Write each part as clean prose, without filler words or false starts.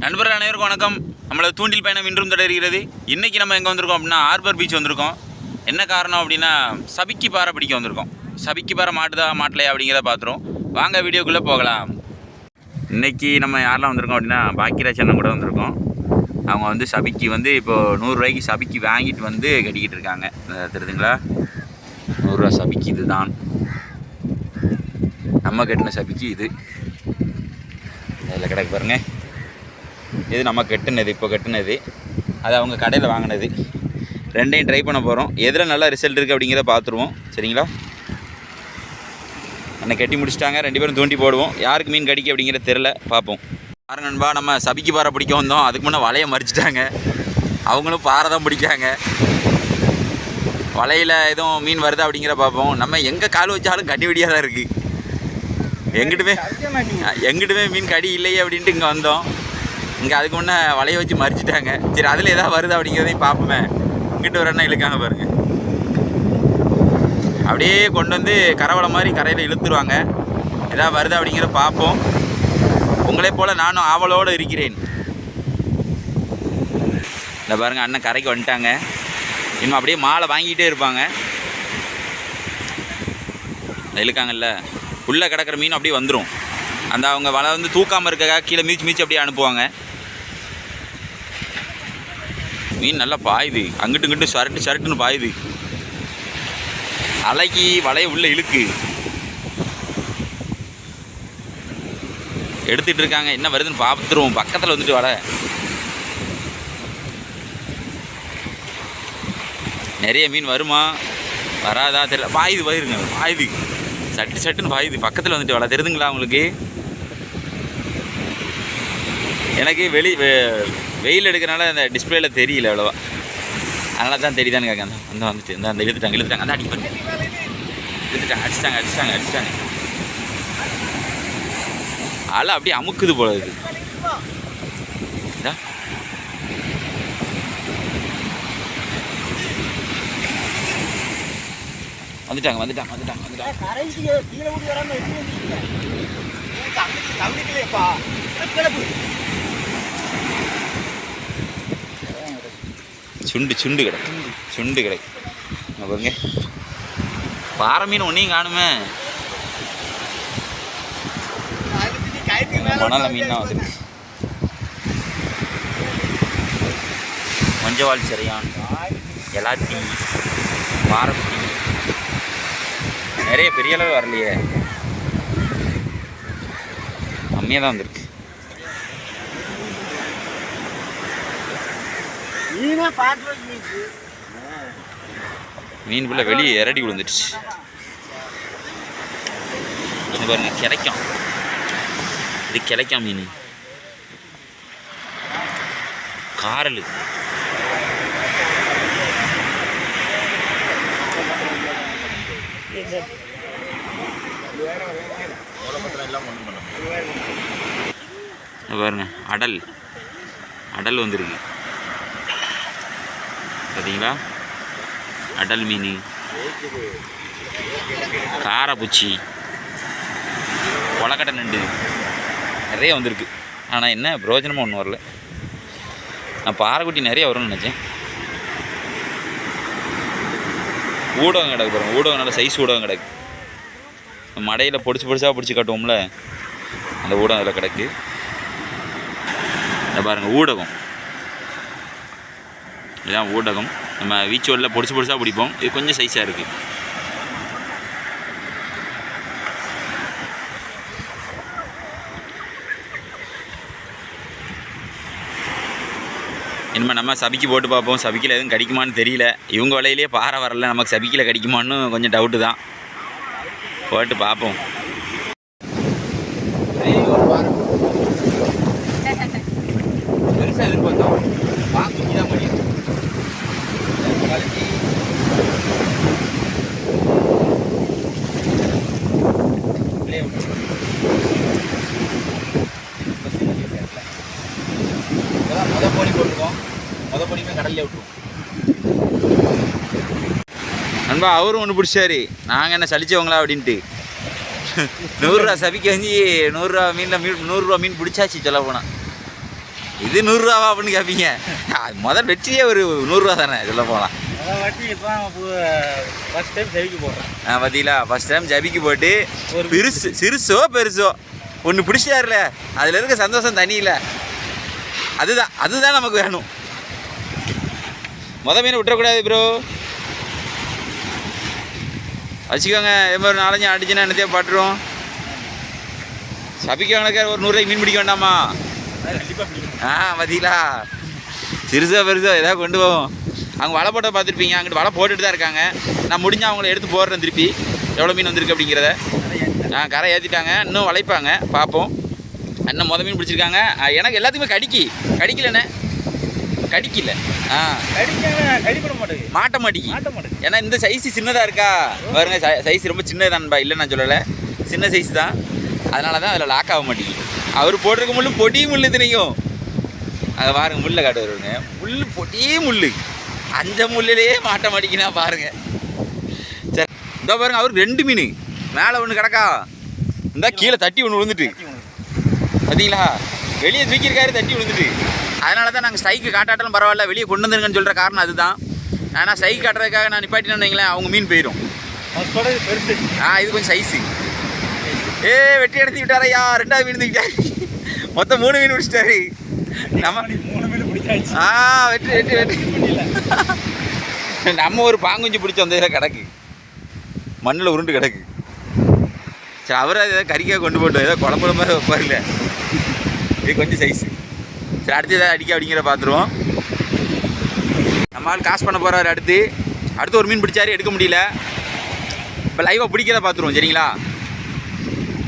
நண்பர்கள் அனைவருக்கும் வணக்கம். நம்மளது தூண்டில் பயணம் இன்றும் தொடர்கிறது. இன்றைக்கி நம்ம எங்கே வந்திருக்கோம் அப்படின்னா ஹார்பர் பீச் வந்திருக்கோம். என்ன காரணம் அப்படின்னா சபிக்கி பாறை பிடிக்க வந்திருக்கோம். சபிக்கி பாறை மாட்டுதா மாட்டலையா அப்படிங்கிறத பார்த்துருவோம். வாங்க வீடியோக்குள்ளே போகலாம். இன்றைக்கி நம்ம யாரெல்லாம் வந்திருக்கோம் அப்படின்னா பாக்கியராஜ் அண்ணன் கூட வந்திருக்கோம். அவங்க வந்து சபிக்கி வந்து இப்போது 100 ரூபாய்க்கு சபிக்கி வாங்கிட்டு வந்து கட்டிக்கிட்டு இருக்காங்க. தெரியுதுங்களா? 100 ரூபா சபிக்கி இது தான் நம்ம கட்டின சபிக்கி. இது இதில் கிடக்கு பாருங்கள். இது நம்ம கட்டினது, இப்போ கட்டினது. அது அவங்க கடையில் வாங்கினது. ரெண்டையும் ட்ரை பண்ண போகிறோம். எதில் நல்லா ரிசல்ட் இருக்குது அப்படிங்கிறத பார்த்துருவோம். சரிங்களா? அன்னை கட்டி முடிச்சிட்டாங்க. 2 பேரும் தூண்டி போடுவோம். யாருக்கு மீன் கடிக்க அப்படிங்கிறத தெரில, பார்ப்போம். பாருங்க நண்பா, நம்ம சபிக்கி பாறை பிடிக்க வந்தோம். அதுக்கு முன்னே வலையை மறிச்சிட்டாங்க. அவங்களும் பாறை தான் பிடிக்காங்க. வலையில் எதுவும் மீன் வருதா அப்படிங்கிற பார்ப்போம். நம்ம எங்கே கால் வச்சாலும் கட்டி வெடியாக தான் இருக்குது. எங்கிட்டுமே மீன் கடி இல்லையே அப்படின்ட்டு இங்கே வந்தோம். இங்கே அதுக்கு முன்னே வலையை வச்சு மறிச்சிட்டாங்க. சரி, அதில் எதாவது வருதா அப்படிங்கிறதையும் பார்ப்போமே. இங்கிட்டு ஒரு எண்ணம் இழுக்காங்க பாருங்கள். அப்படியே கொண்டு வந்து கரவலை மாதிரி கரையில் இழுத்துருவாங்க. எதாவது வருதா அப்படிங்கிற பார்ப்போம். உங்களே போல் நானும் ஆவலோடு இருக்கிறேன். இந்த பாருங்கள், அண்ணன் கரைக்கு வந்துட்டாங்க. இன்னும் அப்படியே மாலை வாங்கிட்டே இருப்பாங்க. இழுக்காங்கல்ல, உள்ளே கிடக்கிற மீன் அப்படியே வந்துடும். அந்த அவங்க வலை வந்து தூக்காமல் இருக்க கீழே மீச்சு அப்படியே அனுப்புவாங்க. மீன் நல்லா பாயுது. அங்கிட்டு இங்கிட்டு சரட்டுன்னு பாயுது. அலைக்கு வலையை உள்ளே இழுக்கு எடுத்துகிட்டு இருக்காங்க. என்ன வருதுன்னு பார்த்துருவோம். பக்கத்தில் வந்துட்டு வலை நிறைய மீன் வருமா வராதா தெரியல. பாயுது பாயுது, சட்டுன்னு பாயுது. பக்கத்தில் வந்துட்டு வலை தெரியுதுங்களா உங்களுக்கு? எனக்கு வெயில் எடுக்கிறனால அந்த டிஸ்பிளேயில் தெரியல அவ்வளோவா. அதனால தான் தெரியுதான்னு கேட்க. அந்த வந்துட்டு அந்த இழுத்துட்டாங்க. அந்த அடிப்பட்டு அடிச்சிட்டாங்க. அலை அப்படியே அமுக்குது போல இது. வந்துட்டாங்க. சுண்டு கிடக்கு பாருங்க. பாறை மீன் ஒன்றையும் காணுமே. மணல மீன் தான் வந்துருக்கு. மஞ்சவாள் சிறையான், எலாத்தி, பாறைக்குட்டி நிறைய பெரிய அளவு வரலையே. கம்மியாக தான் வந்துருக்கு. மீன் ஃபுல்லாக வெளியே இரடி விழுந்துடுச்சு. பாருங்க, கிடைக்கும். இது கிடைக்கும் மீன். காரல் பாருங்க. அடல் வந்துருக்கு பார்த்தீங்களா? அடல் மீன், காரப்பூச்சி, கொலக்கட்டை நண்டு நிறைய வந்திருக்கு. ஆனால் என்ன பிரயோஜனமாக ஒன்றும் வரல. நான் பாறைக்குட்டி நிறைய வரும்னு நினச்சேன். ஊடகம் கிடக்கு பாருங்கள். ஊடகம் நல்ல சைஸ் ஊடகம் கிடக்கு. மடையில் பொடிசாக பிடிச்சி காட்டுவோம்ல, அந்த ஊடகம் அதில் கிடக்கு. இந்த பாருங்கள், ஊடகம். இதுதான் ஊடகம். நம்ம வீச்சோலில் பொடிசாக பிடிப்போம். இது கொஞ்சம் சைஸாக இருக்குது. இனிமேல் நம்ம சபிக்கி போட்டு பார்ப்போம். சபிக்கில் எதுவும் கடிக்குமான்னு தெரியல. இவங்க வலையிலே பாறை வரல. நமக்கு சபிக்கில் கடிக்குமான்னு கொஞ்சம் டவுட்டு தான். போட்டு பார்ப்போம். பெருசாக எதிர்பார்த்தோம். பாக்குச்சி தான் முடியும். மொதப்படியுமே கடல்லே விட்டுருவோம். நண்பா, அவரும் ஒன்று பிடிச்சாரு. நாங்கள் என்ன சலிச்சவங்களா அப்படின்ட்டு 100 ரூபா சபிக்க வந்து 100 ரூபா மீனில் 100 ரூபா மீன் பிடிச்சாச்சு சொல்ல போனால். இது 100 ரூபாவா அப்படின்னு கேட்பீங்க. முதல் வெற்றியே ஒரு 100 ரூபா தானே சொல்ல போகலாம். பார்த்தீங்களா ஃபஸ்ட் டைம் ஜபிக்கு போட்டு சிறுசோ பெருசோ ஒன்று பிடிச்சாருல, அதில் இருக்க சந்தோஷம் தனி இல்லை. அதுதான் நமக்கு வேணும். மீன் விட்டுறக்கூடாது ப்ரோ, வச்சுக்கோங்க. ஒரு 4-5 அடிச்சுன்னா என்னத்தையும் பாட்டுருவோம். சபிக்கவனுக்கு ஒரு 100 ரூபாய்க்கு மீன் பிடிக்க வேண்டாமா? பார்த்தீங்களா சிறுசோ பெருசோ ஏதாவது கொண்டு போவோம். அவங்க வலை போட்ட பார்த்துருப்பீங்க, அங்கிட்டு வலை போட்டுட்டு தான் இருக்காங்க. நான் முடிஞ்சால் அவங்கள எடுத்து போடுறேன் திருப்பி எவ்வளோ மீன் வந்திருக்கு அப்படிங்கிறத. கரை ஏற்றிட்டாங்க, இன்னும் வளைப்பாங்க பார்ப்போம். இன்னும் மீன் பிடிச்சிருக்காங்க. எனக்கு எல்லாத்துக்குமே கடிக்கலண்ணே, கடிக்கல. மாட்ட மாட்டேங்கி. ஏன்னா இந்த சைஸு சின்னதாக இருக்கா பாருங்க, சைஸ் ரொம்ப சின்னது நண்பா, இல்லை நான் சொல்லலை, சின்ன சைஸ் தான். அதனால தான் அதில் லாக் ஆக மாட்டேங்குது. அவர் போட்டிருக்க முள்ளு பொடி முள்ளு தினைக்கும். அதை பாருங்க, முள்ளை காட்டு வருங்க, முள் பொடி முள்ளு, அந்த முள்ளிலேயே மாட்ட மாட்டேங்கினா பாருங்க. சரி இதோ பாருங்க, அவருக்கு 2 மீன் மேலே ஒன்று கிடக்கா, இந்த கீழே தட்டி ஒன்று விழுந்துட்டு பார்த்தீங்களா, வெளியே தூக்கியிருக்காரு தட்டி விழுந்துட்டு. அதனால தான் நாங்கள் ஸ்ட்ரைக்கு காட்டாட்டாலும் பரவாயில்ல வெளியே கொண்டு வந்துருங்கன்னு சொல்கிற காரணம் அதுதான். ஆனால் ஸ்ட்ரைக் காட்டுறதுக்காக நான் நிப்பாட்டினேன்னு வைங்களேன், அவங்க மீன் போயிடும். இது கொஞ்சம் சைஸு. வெட்டி எடுத்து விட்டாரையா, 2வது மீன் தூக்கிட்டாரு. மொத்தம் 3 மீன் பிடிச்சிட்டாரு. நம்ம வெட்டி நம்ம ஒரு பாங்குஞ்சி பிடிச்சி வந்த இதில் கிடக்கு, மண்ணில் உருண்டு கிடக்கு. சரி அவரை ஏதாவது கறிக்காக கொண்டு போட்டோம், ஏதோ குழம்பு மாதிரி வைப்பாருல, இது கொஞ்சம் சைஸு. சரி அடுத்து ஏதாவது அடிக்க அப்படிங்கிற பார்த்துருவோம். நம்மளால் காசு பண்ண போகிறாரு. அடுத்து ஒரு மீன் பிடிச்சாரு, எடுக்க முடியல. இப்போ லைவாக பிடிக்கிறத பார்த்துருவோம். சரிங்களா,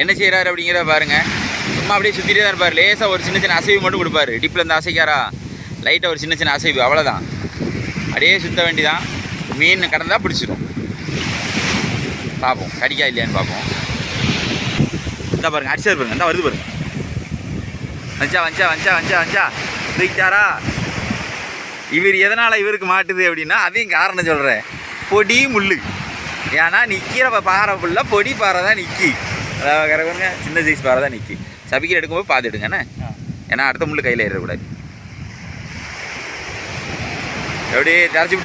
என்ன செய்கிறாரு அப்படிங்கிற பாருங்கள். சும்மா அப்படியே சுற்றிட்டே தான் இருப்பார். லேசாக ஒரு சின்ன அசைவு மட்டும் கொடுப்பார். டிப்பில் இருந்து அசைக்காரா, லைட்டாக ஒரு சின்ன அசைவு, அவ்வளோதான். அப்படியே சுற்ற வேண்டிதான். மீன் கடந்தால் பிடிச்சிடும். பார்ப்போம் கடிக்கா இல்லையான்னு பார்ப்போம். இந்த பாருங்கள், அடிச்சார் பாருங்க, இந்த வருது பாருங்க. வஞ்சா தூக்கிட்டாரா. இவர் எதனால் இவருக்கு மாட்டுது அப்படின்னா அதையும் காரணம் சொல்கிறேன். பொடி முள். ஏன்னா நிற்கிற பாறை ஃபுல்லாக பொடி பாறை தான் நிற்கி. அதாவது கரெக்டுங்க, சின்ன சைஸ் பாறை தான் நிற்கி. சபிக்கிற எடுக்கும்போது பார்த்து எடுங்கண்ணே, ஏன்னா அடுத்த முள் கையில் ஏறக்கூடாது. எப்படி திறச்சி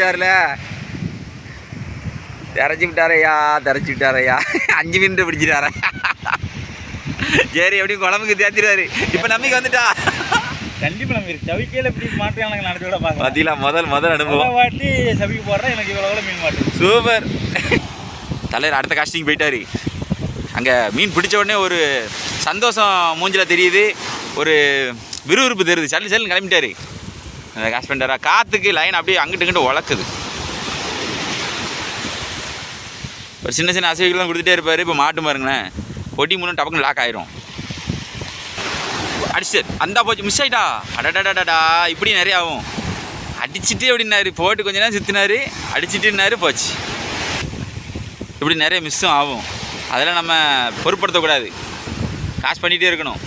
விட்டாரையா 5 மீன் பிடிச்சிட்டாரா. சரி எப்படியும் குழம்புக்கு தேர்த்திடுவாரு. இப்போ நம்பிக்கை வந்துட்டா கண்டிப்பாக நம்பி சவிக்கையில் இப்படி மாட்டு எனக்கு நடத்தி கூட பார்க்க பார்த்தீங்களா. முதல் அனுபவம் வாட்டி சபிக்கு போடுறேன், எனக்கு இவ்வளோ மீன் மாட்டு. சூப்பர். தலைவர் அடுத்த காஸ்டிங் போயிட்டாரு. அங்கே மீன் பிடிச்ச உடனே ஒரு சந்தோஷம் மூஞ்சில் தெரியுது, ஒரு விறுவிறுப்பு தெரியுது. சல்லுன்னு கிளம்பிட்டாரு. அந்த காசு பண்ணிட்டாரா, காற்றுக்கு லைன் அப்படியே அங்கிட்டு இங்கிட்டு உழக்குது. ஒரு சின்ன அசைவுகள்லாம் கொடுத்துட்டே இருப்பார். இப்போ மாட்டு பாருங்களேன், பொடி மூலம் டபக்குன்னு லாக் ஆயிரும். அடிச்சு அந்த போச்சு, மிஸ் ஆகிட்டா. அடடாடாடா, இப்படி நிறைய ஆகும். அடிச்சுட்டு அப்படின்னாரு, போட்டு கொஞ்ச நேரம் சுற்றினாரு, அடிச்சுட்டுன்னாரு, போச்சு. இப்படி நிறைய மிஸ்ஸும் ஆகும். அதெல்லாம் நம்ம பொருட்படுத்தக்கூடாது, காசு பண்ணிகிட்டே இருக்கணும்.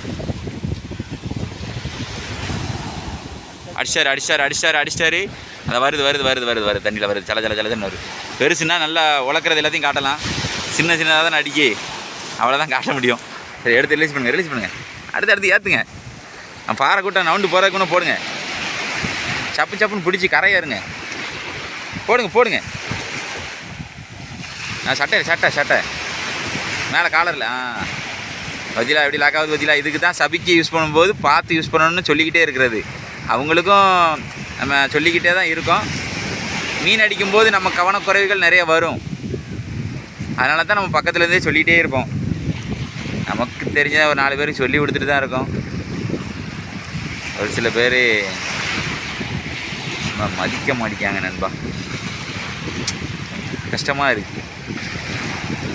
அடிச்சாரு. அதை வருது தண்ணியில் வருது, ஜலன்னு வருது. பெருசுன்னா நல்லா உழக்கிறது எல்லாத்தையும் காட்டலாம். சின்னதாக தான் அடிக்கி, அவ்வளோதான் காட்ட முடியும். சரி எடுத்து ரிலீஸ் பண்ணுங்கள். அடுத்து ஏற்றுங்க. நான் பாறை கூட்டம் நவுண்டு போகிறதுக்குன்னு போடுங்க. சப்புன்னு பிடிச்சி கரையாருங்க. போடுங்க. நான் சட்டை மேலே காலரில் வதிலா எப்படி லாக் ஆகுது வதிலா. இதுக்கு தான் சபிக்கு யூஸ் பண்ணும்போது பார்த்து யூஸ் பண்ணணும்னு சொல்லிக்கிட்டே இருக்கிறது. அவங்களுக்கும் நம்ம சொல்லிக்கிட்டே தான் இருக்கோம். மீன் அடிக்கும்போது நம்ம கவனக்குறைவுகள் நிறைய வரும். அதனால தான் நம்ம பக்கத்துலேருந்தே சொல்லிகிட்டே இருப்போம். நமக்கு தெரிஞ்ச ஒரு 4 பேருக்கு சொல்லி கொடுத்துட்டு தான் இருக்கோம். ஒரு சில பேர் மதிக்க மாட்டிக்காங்க நண்பா, கஷ்டமாக இருக்குது.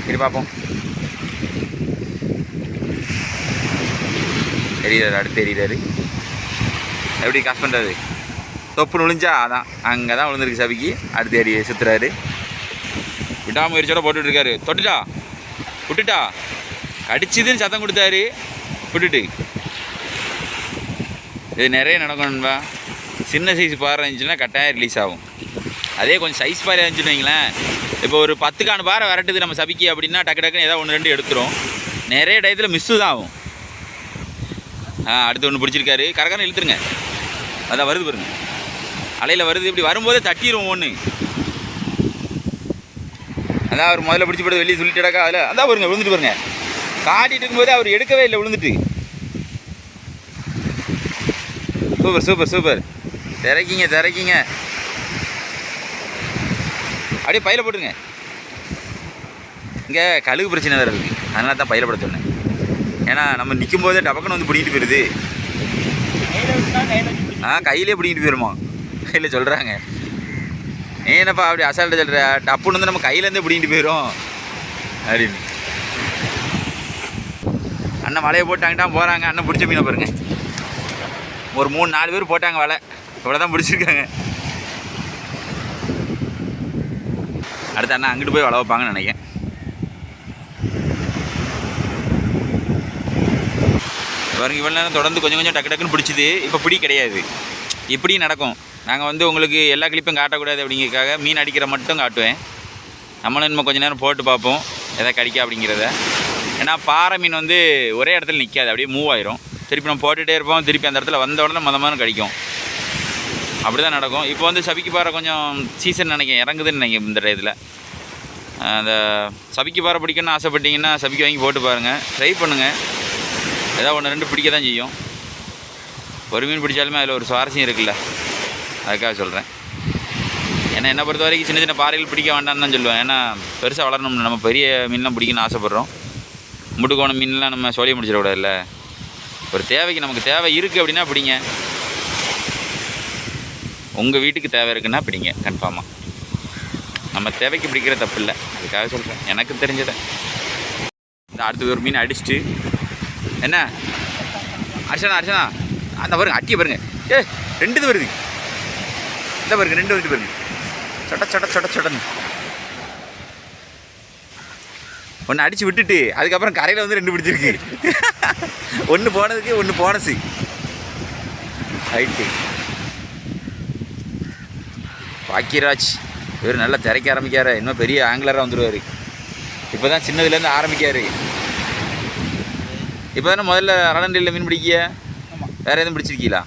சரி பார்ப்போம். அடுத்து எறிகிறாரு. எப்படி காசு பண்ணுறது, தொப்பு நுழிஞ்சா அதான் அங்கே தான் விழுந்துருக்கு சபிக்கு. அடுத்து எறி சுற்றுறாரு. விடாமுயற்சியோட போட்டுட்ருக்காரு. விட்டுட்டா அடிச்சுதுன்னு சத்தம் கொடுத்தாரு, விட்டுட்டு. இது நிறைய நடக்கணும்பா. சின்ன சைஸ் பாறை இருந்துச்சுன்னா கட்டாயம் ரிலீஸ் ஆகும். அதே கொஞ்சம் சைஸ் பாறை இருந்துச்சுன்னு வைங்களேன். இப்போ ஒரு 10 பாறை விரட்டுது நம்ம சபிக்கு அப்படின்னா டக்குன்னு ஏதாவது 1-2 எடுத்துரும். நிறைய டயத்தில் மிஸ்ஸு தான் ஆகும். அடுத்து ஒன்று பிடிச்சிருக்காரு, கரகரன்னு இழுத்துருங்க. அதான் வருது பாருங்க, அலையில் வருது. இப்படி வரும்போதே தட்டிடும் ஒன்று. அதான் அவர் முதல்ல பிடிச்சி போட்டு வெளியே சொல்லிட்டாக்கா அதில் அதான் பாருங்க விழுந்துட்டு பாருங்க. காட்டிட்டு இருக்கும்போதே அவர் எடுக்கவே இல்லை, விழுந்துட்டு. Super super super. திறக்கிங்க அப்படியே பையில போட்டுருங்க. இங்கே கழுகு பிரச்சனை வேறு இருக்குது, அதனால தான் பையில போட சொன்னேன். ஏன்னா நம்ம நிற்கும் போதே டபக்குன்னு வந்து பிடிக்கிட்டு போயிடுது. கையிலே பிடிக்கிட்டு போயிருமா கையில் சொல்கிறாங்க. ஏன்னப்பா அப்படி அசால்ட்டு சொல்கிற, டப்புன்னு வந்து நம்ம கையிலேருந்தே பிடிக்கிட்டு போயிடும் அப்படின்னு. அண்ணன் வலையை போட்டாங்கிட்டா போகிறாங்க. அண்ணன் பிடிச்ச மீனை பாருங்க, ஒரு 3-4 பேர் போட்டாங்க வலை, இவ்வளோ தான் பிடிச்சிருக்காங்க. அடுத்து அண்ணா அங்கிட்டு போய் வலை வைப்பாங்கன்னு நினைக்கிறேன். பாருங்க, இவ்வளோ நேரம் தொடர்ந்து கொஞ்சம் டக்கு டக்குன்னு பிடிச்சிது. இப்போ பிடி கிடையாது. இப்படி நடக்கும். நாங்கள் வந்து உங்களுக்கு எல்லா கிளிப்பும் காட்டக்கூடாது அப்படிங்கிறதுக்காக மீன் அடிக்கிற மட்டும் காட்டுவேன். நம்மளும் இன்னும் கொஞ்சம் நேரம் போட்டு பார்ப்போம் எதை கடிக்க அப்படிங்கிறத. ஏன்னா பாறை மீன் வந்து ஒரே இடத்துல நிற்காது, அப்படியே மூவ் ஆயிரும். திருப்பி நம்ம போட்டுகிட்டே இருப்போம், திருப்பி அந்த இடத்துல வந்த உடனே மொதல் கடிக்கும். அப்படி தான் நடக்கும். இப்போ வந்து சபிக்கு பாறை கொஞ்சம் சீசன் நினைக்கிறேன், இறங்குதுன்னு நினைக்கிறேன் இந்த இதில். அந்த சபிக்கு பாறை பிடிக்கணும்னு ஆசைப்பட்டீங்கன்னா சபிக்கு வாங்கி போட்டு பாருங்கள், ட்ரை பண்ணுங்கள். ஏதாவது 1-2 பிடிக்க தான் செய்யும். ஒரு மீன் பிடிச்சாலுமே அதில் ஒரு சுவாரஸ்யம் இருக்குல்ல, அதுக்காக சொல்கிறேன். ஏன்னா என்னை பொறுத்த வரைக்கும் சின்ன சின்ன பாறைகள் பிடிக்க வேண்டாம்னு தான் சொல்லுவேன். ஏன்னா பெருசாக வளரணும், நம்ம பெரிய மீன்லாம் பிடிக்கணும்னு ஆசைப்பட்றோம். முட்டுக்கோண மீன்லாம் நம்ம சோழியை முடிச்சிடக்கூடாதுல்ல. ஒரு தேவைக்கு நமக்கு தேவை இருக்குது அப்படின்னா பிடிங்க. உங்கள் வீட்டுக்கு தேவை இருக்குன்னா பிடிங்க கன்ஃபார்மாக. நம்ம தேவைக்கு பிடிக்கிற தப்பு இல்லை, அதுக்காக சொல்கிறேன் எனக்கு தெரிஞ்சதை. இந்த அடுத்த ஒரு மீன் அடிச்சுட்டு என்ன அர்ச்சனா அந்த பாருங்க, அட்டியை பாருங்க. 2 இது வருது. இந்த பாருங்க 2 வந்துட்டு பாருங்க. சொட்டன்னு ஒன்று அடித்து விட்டுட்டு அதுக்கப்புறம் கரையில் வந்து 2 பிடிச்சிருக்கு. ஒன்று போனதுக்கு ஒன்று போனஸு. ரைட்டு. பாக்கியராஜ் இவர் நல்லா திரைக்க ஆரம்பிக்காரு. இன்னும் பெரிய ஆங்கிலராக வந்துடுவார். இப்போ தான் சின்னதுலேருந்து ஆரம்பிக்காரு. இப்போ தானே முதல்ல அரண்டலில் மீன் பிடிக்கிய, வேறு எதுவும் பிடிச்சிருக்கீங்களா?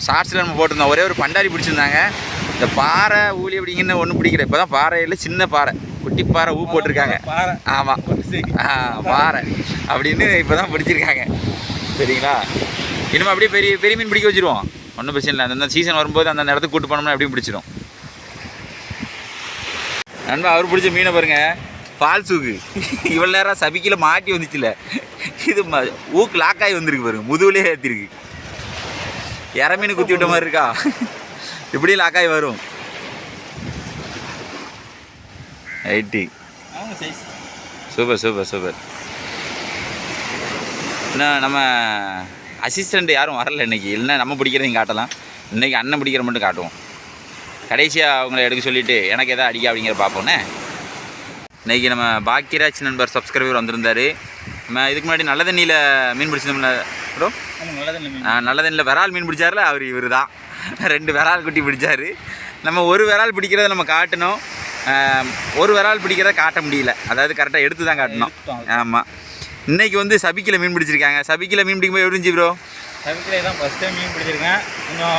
ஷார்ட்ஸில் நம்ம போட்டிருந்தோம். ஒரே ஒரு பண்டாரி பிடிச்சிருந்தாங்க. இந்த பாறை ஊழி அப்படிங்கன்னு ஒன்றும் பிடிக்கல. இப்போ தான் பாறையில் சின்ன பாறை, குட்டி பாறை போட்டிருக்காங்க. ஆமாம், பாறை அப்படின்னு இப்போ தான் பிடிச்சிருக்காங்க. சரிங்களா? இனிமேல் அப்படியே பெரிய பெரிய மீன் பிடிக்க வச்சுருவோம், ஒன்றும் பிரச்சனை இல்லை. அந்த சீசன் வரும்போது அந்த இடத்துக்கு கூட்டு போனோம்னா எப்படியும் பிடிச்சிடும். நண்பா அவர் பிடிச்ச மீனை பாருங்கள், பால் சூக்கு. இவ்வளோ நேரம் சபிக்கில் மாட்டி வந்துச்சுல, இது ஊக்கு லாக்காகி வந்திருக்கு பாருங்க, முதுகுலே ஏற்றிருக்கு. இற மீன் குத்தி விட்ட மாதிரி இருக்கா, இப்படியும் லாக்காகி வரும். Right, super. இன்னும் நம்ம அசிஸ்டண்ட் யாரும் வரல இன்றைக்கி, இல்லைன்னா நம்ம பிடிக்கிறதையும் காட்டலாம். இன்றைக்கி அண்ணன் பிடிக்கிற மட்டும் காட்டுவோம். கடைசியாக அவங்கள எடுக்க சொல்லிவிட்டு எனக்கு எதாவது அடிக்க அப்படிங்கிற பார்ப்போன்னே. இன்றைக்கி நம்ம பாக்கியராஜ் நண்பர் சப்ஸ்கிரைபர் வந்திருந்தார். நம்ம இதுக்கு முன்னாடி நல்ல தண்ணியில் மீன் பிடிச்சிருந்தோம்ல ப்ரோ, நல்ல தண்ணியில் விரால் மீன் பிடிச்சார்ல, இவர் தான் 2 விரால் குட்டி பிடிச்சார். நம்ம ஒரு விரால் பிடிக்கிறத நம்ம காட்டணும், ஒரு விரால் பிடிக்கிறத காட்ட முடியல. அதாவது கரெக்டாக எடுத்து தான் காட்டணும். ஆமாம். இன்றைக்கி வந்து சபிக்கில் மீன் பிடிச்சிருக்காங்க. சபிக்கில் மீன் பிடிக்கும்போது எப்படி இருந்துச்சு ப்ரோ? சபிக்கில் தான் ஃபஸ்ட் டைம் மீன் பிடிச்சிருக்கேன். கொஞ்சம்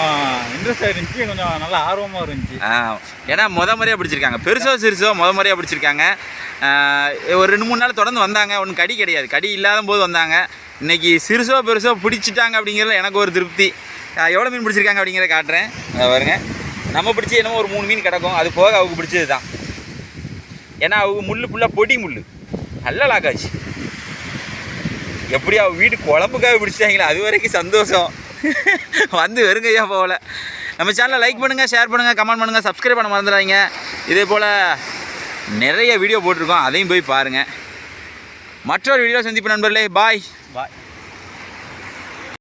இன்ட்ரெஸ்டாக இருந்துச்சு, கொஞ்சம் நல்லா ஆர்வமாக இருந்துச்சு. ஏன்னா முறையாக பிடிச்சிருக்காங்க, பெருசோ சிறுசோ முறையாக பிடிச்சிருக்காங்க. ஒரு 2-3 நாள் தொடர்ந்து வந்தாங்க, ஒன்றும் கடி கிடையாது, கடி இல்லாத போது வந்தாங்க. இன்றைக்கி சிறுசோ பெருசோ பிடிச்சிட்டாங்க அப்படிங்கிறதுல எனக்கு ஒரு திருப்தி. எவ்வளோ மீன் பிடிச்சிருக்காங்க அப்படிங்கிறத காட்டுறேன் பாருங்க. நம்ம பிடிச்சி என்னமோ ஒரு 3 மீன் கிடக்கும், அது போக அவங்க பிடிச்சது தான். ஏன்னா அவங்க முள் ஃபுல்லாக பொடி முள், நல்லா லாக்காச்சு. எப்படியா வீட்டு குழம்புக்காக பிடிச்சிட்டாங்களா, அது வரைக்கும் சந்தோஷம். வந்து வெறுங்கையா போகல. நம்ம சேனலை லைக் பண்ணுங்கள், ஷேர் பண்ணுங்கள், கமெண்ட் பண்ணுங்கள், சப்ஸ்கிரைப் பண்ண மறந்துடாதீங்க. இதே போல் நிறைய வீடியோ போட்டிருக்கோம், அதையும் போய் பாருங்கள். மற்றொரு வீடியோ சந்திப்பு நண்பர்களே. பாய்.